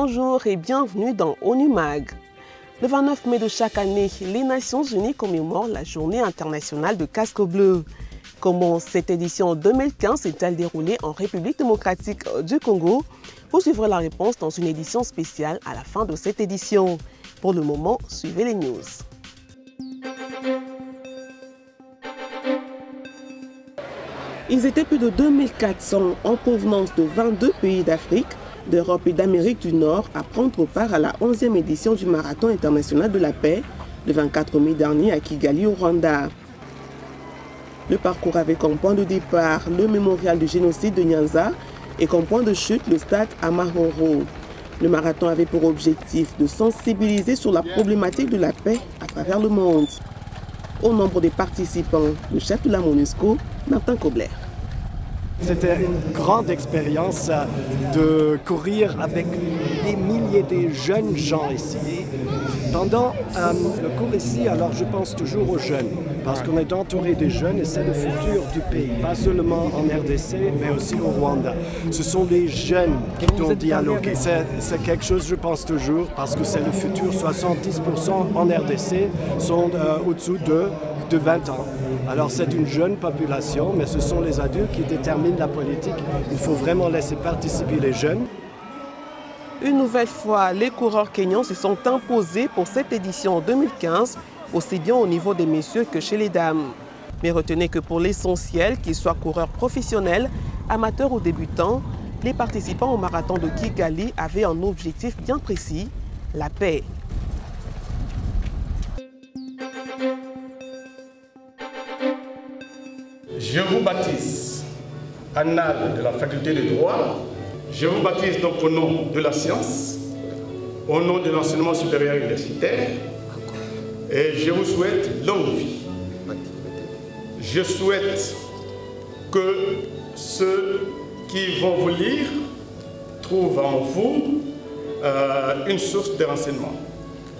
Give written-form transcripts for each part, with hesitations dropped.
Bonjour et bienvenue dans ONU Mag. Le 29 mai de chaque année, les Nations Unies commémorent la Journée internationale de casque bleu. Comment cette édition 2015 s'est-elle déroulée en République démocratique du Congo? Vous suivrez la réponse dans une édition spéciale à la fin de cette édition. Pour le moment, suivez les news. Ils étaient plus de 2400 en provenance de 22 pays d'Afrique, d'Europe et d'Amérique du Nord à prendre part à la 11e édition du Marathon international de la paix, le 24 mai dernier à Kigali au Rwanda. Le parcours avait comme point de départ le mémorial du génocide de Nyanza et comme point de chute le stade Amahoro. Le marathon avait pour objectif de sensibiliser sur la problématique de la paix à travers le monde. Au nombre des participants, le chef de la MONUSCO, Martin Kobler. C'était une grande expérience de courir avec des milliers de jeunes gens ici. Pendant le cours ici, alors je pense toujours aux jeunes, parce qu'on est entouré des jeunes et c'est le futur du pays, pas seulement en RDC, mais aussi au Rwanda. Ce sont les jeunes qui doivent dialoguer. C'est quelque chose, je pense toujours, parce que c'est le futur. 70% en RDC sont au-dessous de 20 ans. Alors c'est une jeune population, mais ce sont les adultes qui déterminent la politique. Il faut vraiment laisser participer les jeunes. Une nouvelle fois, les coureurs kenyans se sont imposés pour cette édition 2015, aussi bien au niveau des messieurs que chez les dames. Mais retenez que pour l'essentiel, qu'ils soient coureurs professionnels, amateurs ou débutants, les participants au marathon de Kigali avaient un objectif bien précis, la paix. Je vous baptise, annales de la faculté de droit. Je vous baptise donc au nom de la science, au nom de l'enseignement supérieur universitaire, et je vous souhaite longue vie. Je souhaite que ceux qui vont vous lire trouvent en vous une source de renseignement.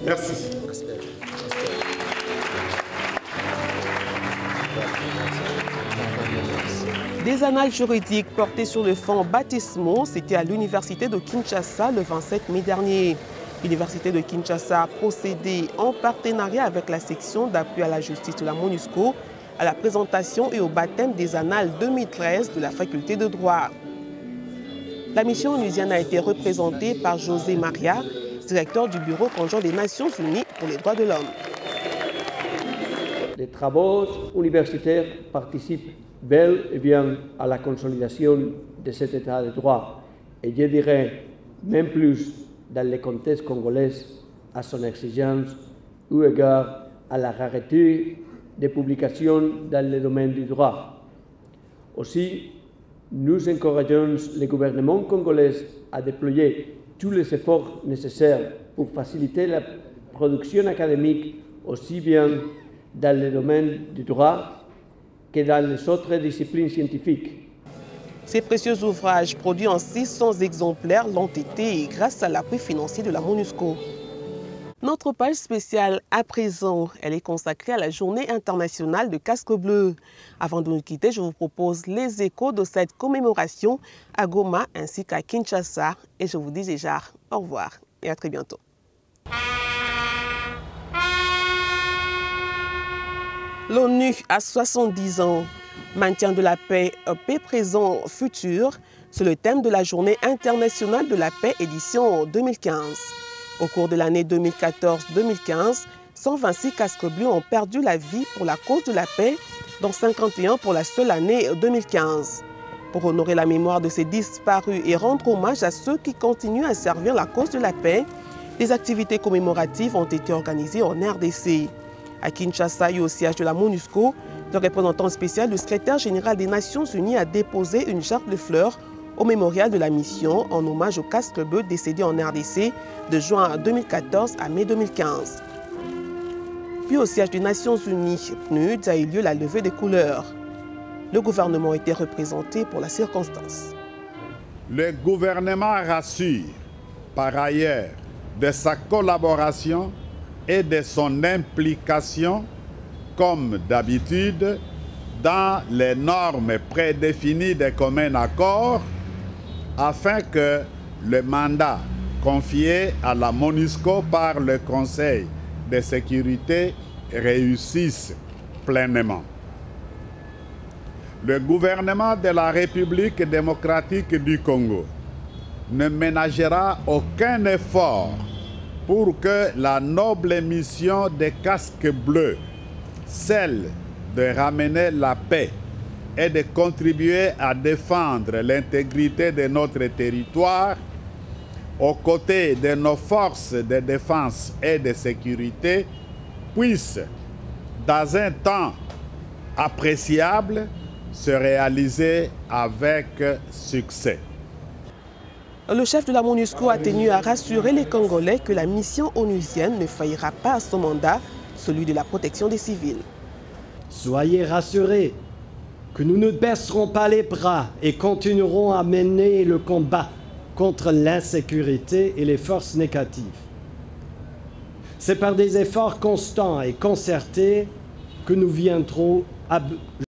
Merci. Des annales juridiques portées sur le fond baptismaux, c'était à l'université de Kinshasa le 27 mai dernier. L'université de Kinshasa a procédé en partenariat avec la section d'appui à la justice de la MONUSCO à la présentation et au baptême des annales 2013 de la faculté de droit. La mission onusienne a été représentée par José Maria, directeur du Bureau conjoint des Nations Unies pour les droits de l'homme. Les travaux universitaires participent bel et bien à la consolidation de cet état de droit et je dirais même plus dans le contexte congolais à son exigence eu égard à la rareté des publications dans le domaine du droit. Aussi, nous encourageons le gouvernement congolais à déployer tous les efforts nécessaires pour faciliter la production académique aussi bien dans le domaine du droit que dans les autres disciplines scientifiques. Ces précieux ouvrages, produits en 600 exemplaires, l'ont été grâce à l'appui financier de la MONUSCO. Notre page spéciale à présent, elle est consacrée à la Journée internationale de casque bleu. Avant de nous quitter, je vous propose les échos de cette commémoration à Goma ainsi qu'à Kinshasa. Et je vous dis déjà au revoir et à très bientôt. L'ONU a 70 ans. Maintien de la paix, paix présent, futur, c'est le thème de la Journée internationale de la paix édition 2015. Au cours de l'année 2014-2015, 126 casques bleus ont perdu la vie pour la cause de la paix, dont 51 pour la seule année 2015. Pour honorer la mémoire de ces disparus et rendre hommage à ceux qui continuent à servir la cause de la paix, des activités commémoratives ont été organisées en RDC. À Kinshasa et au siège de la MONUSCO, le représentant spécial du secrétaire général des Nations Unies a déposé une jarre de fleurs au mémorial de la mission en hommage aux casques bleus décédés en RDC de juin 2014 à mai 2015. Puis au siège des Nations Unies, PNUD, a eu lieu la levée des couleurs. Le gouvernement était représenté pour la circonstance. Le gouvernement rassure par ailleurs de sa collaboration et de son implication, comme d'habitude, dans les normes prédéfinies des communs accords, afin que le mandat confiées à la MONUSCO par le Conseil de sécurité réussissent pleinement. Le gouvernement de la République démocratique du Congo ne ménagera aucun effort pour que la noble mission des casques bleus, celle de ramener la paix et de contribuer à défendre l'intégrité de notre territoire, aux côtés de nos forces de défense et de sécurité, puisse, dans un temps appréciable, se réaliser avec succès. Le chef de la MONUSCO a tenu à rassurer les Congolais que la mission onusienne ne faillira pas à son mandat, celui de la protection des civils. Soyez rassurés que nous ne baisserons pas les bras et continuerons à mener le combat contre l'insécurité et les forces négatives. C'est par des efforts constants et concertés que nous viendrons à